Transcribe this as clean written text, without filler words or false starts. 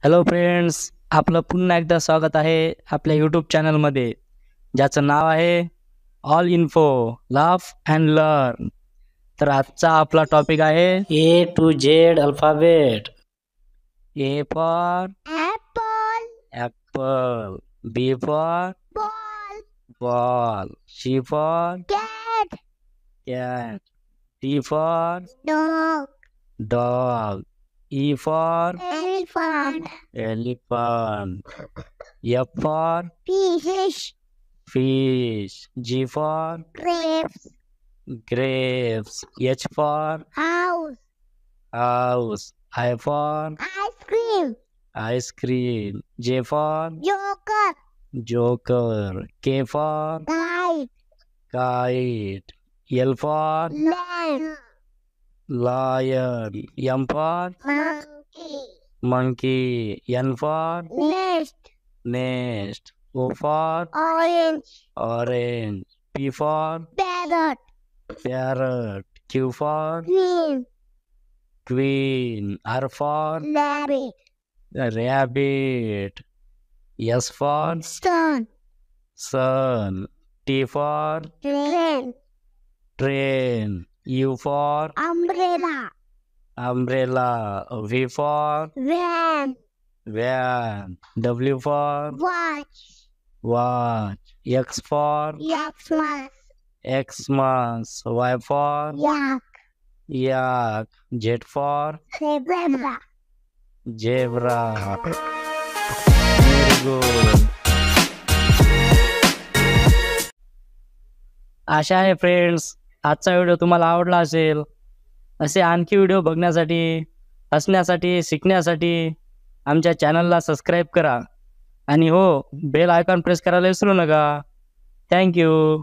Hello friends, आपलं पुन्हा एकदा स्वागत आहे आपल्या यूट्यूब चॅनलमध्ये, ज्याचं नाव आहे all info laugh and learn. तर आजचा आपला टॉपिक आहे A to Z alphabet. A for Apple, apple, B for ball, ball, C for cat, cat, D for dog, dog, E for elephant, elephant, F for fish, fish, G for grapes, grapes, H for house, house, I for ice cream, ice cream, J for joker, joker, K for kite, kite, L for lion, lion, M for monkey, monkey, N for nest, nest, O for orange, orange, P for parrot, parrot, Q for queen, queen, R for rabbit, rabbit, S for sun, sun, T for train, train, U for umbrella, umbrella, V for van, van, W for watch, watch, X for Xmas, Y for yak, yak, Z for zebra. zebra. Very good. आशा आहे friends, आजचा video तुम्हाला आवडला असेल. असे आणखी video बघण्यासाठी, हसण्यासाठी, शिकण्यासाठी आमच्या चॅनलला सबस्क्राईब करा आणि हो, बेल आयकॉन प्रेस करायला विसरू नका. थँक्यू.